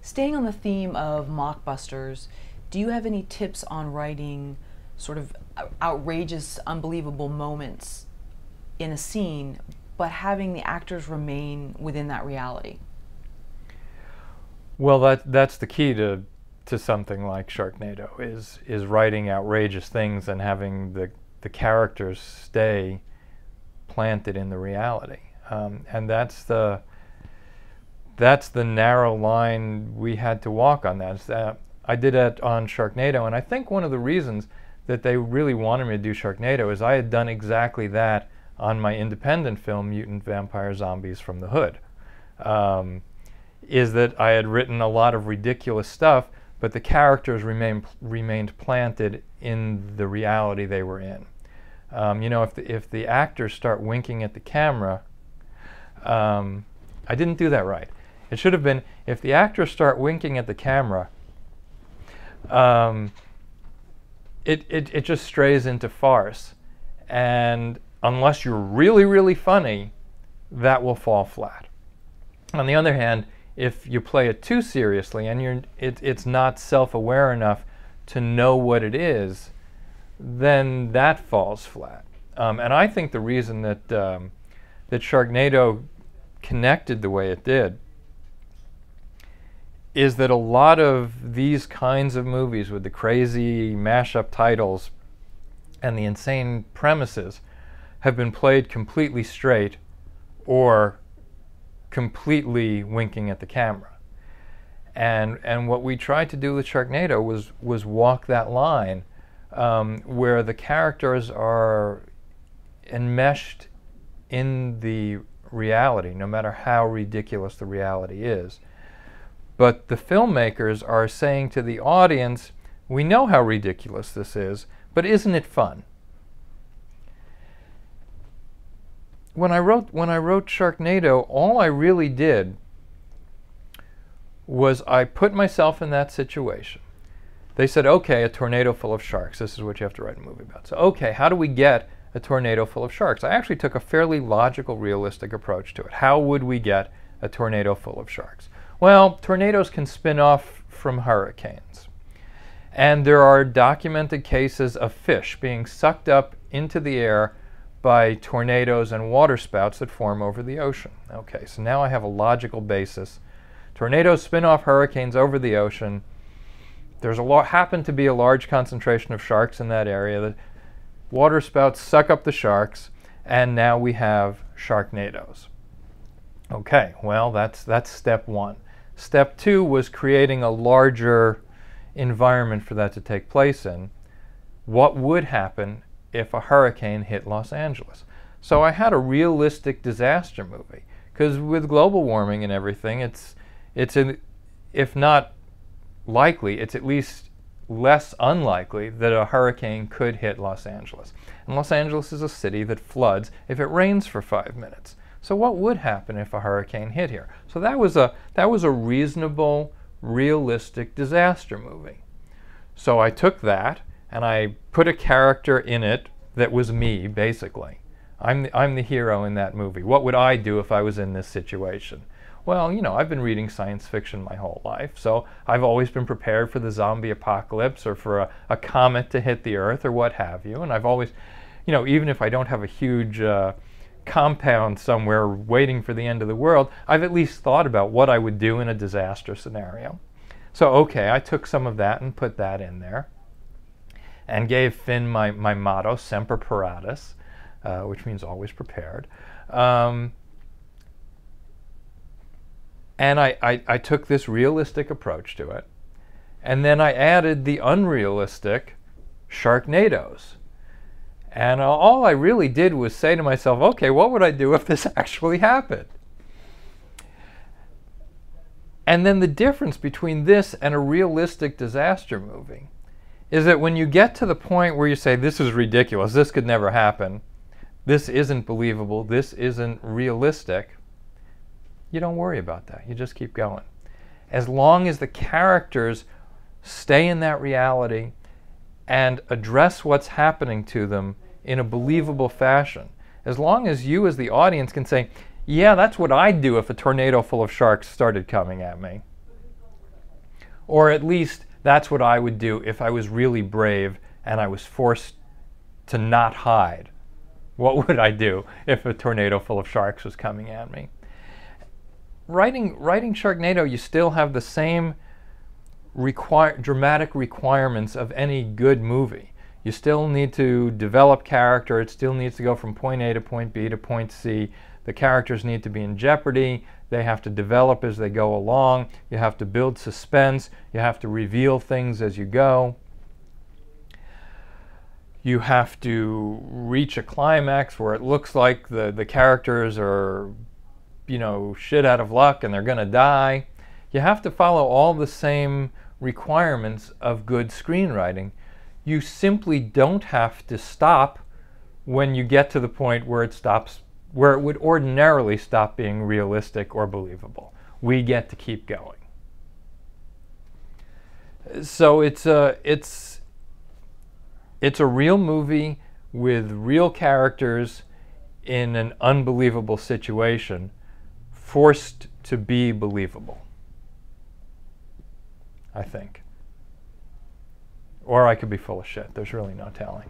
Staying on the theme of mockbusters, do you have any tips on writing sort of outrageous, unbelievable moments in a scene, but having the actors remain within that reality? Well, that's the key to something like Sharknado is writing outrageous things and having the characters stay planted in the reality, and that's the narrow line we had to walk on that. I did it on Sharknado, and I think one of the reasons that they really wanted me to do Sharknado is I had done exactly that on my independent film, Mutant Vampire Zombies from the Hood. Is that I had written a lot of ridiculous stuff, but the characters remained planted in the reality they were in. If the actors start winking at the camera, I didn't do that right. It should have been, if the actors start winking at the camera, it just strays into farce. And unless you're really, really funny, that will fall flat. On the other hand, if you play it too seriously and it's not self-aware enough to know what it is, then that falls flat. And I think the reason that Sharknado connected the way it did is that a lot of these kinds of movies with the crazy mashup titles and the insane premises have been played completely straight or completely winking at the camera. And what we tried to do with Sharknado was walk that line where the characters are enmeshed in the reality, no matter how ridiculous the reality is. But the filmmakers are saying to the audience, we know how ridiculous this is, but isn't it fun? When I wrote Sharknado, all I really did was I put myself in that situation. They said, okay, a tornado full of sharks. This is what you have to write a movie about. So, okay, how do we get a tornado full of sharks? I actually took a fairly logical, realistic approach to it. How would we get a tornado full of sharks? Well, tornadoes can spin off from hurricanes. And there are documented cases of fish being sucked up into the air by tornadoes and waterspouts that form over the ocean. Okay, so now I have a logical basis. Tornadoes spin off hurricanes over the ocean. There's happened to be a large concentration of sharks in that area. The waterspouts suck up the sharks, and now we have Sharknadoes. Okay, well, that's step one. Step two was creating a larger environment for that to take place in. What would happen if a hurricane hit Los Angeles? So I had a realistic disaster movie, because with global warming and everything, if not likely, it's at least less unlikely that a hurricane could hit Los Angeles. And Los Angeles is a city that floods if it rains for 5 minutes. So what would happen if a hurricane hit here? So that was a reasonable, realistic disaster movie. So I took that and I put a character in it that was me, basically. I'm the hero in that movie. What would I do if I was in this situation? Well, I've been reading science fiction my whole life, so I've always been prepared for the zombie apocalypse or for a comet to hit the Earth or what have you. And I've always, even if I don't have a huge compound somewhere waiting for the end of the world, I've at least thought about what I would do in a disaster scenario. So, okay, I took some of that and put that in there and gave Finn my motto, Semper Paratus, which means always prepared. And I took this realistic approach to it, and then I added the unrealistic Sharknadoes. And all I really did was say to myself, okay, what would I do if this actually happened? And then the difference between this and a realistic disaster movie is that when you get to the point where you say, this is ridiculous, this could never happen, this isn't believable, this isn't realistic, you don't worry about that. You just keep going. As long as the characters stay in that reality and address what's happening to them in a believable fashion, as long as you as the audience can say, yeah, that's what I'd do if a tornado full of sharks started coming at me, Or at least that's what I would do if I was really brave and I was forced to not hide. What would I do if a tornado full of sharks was coming at me? Writing Sharknado, you still have the same dramatic requirements of any good movie. You still need to develop character. It still needs to go from point A to point B to point C. The characters need to be in jeopardy. They have to develop as they go along. You have to build suspense. You have to reveal things as you go. You have to reach a climax where it looks like the characters are, you know, shit out of luck and they're going to die. You have to follow all the same requirements of good screenwriting. You simply don't have to stop when you get to the point where it stops, where it would ordinarily stop being realistic or believable. We get to keep going. So it's a real movie with real characters in an unbelievable situation, forced to be believable, I think. Or I could be full of shit. There's really no telling.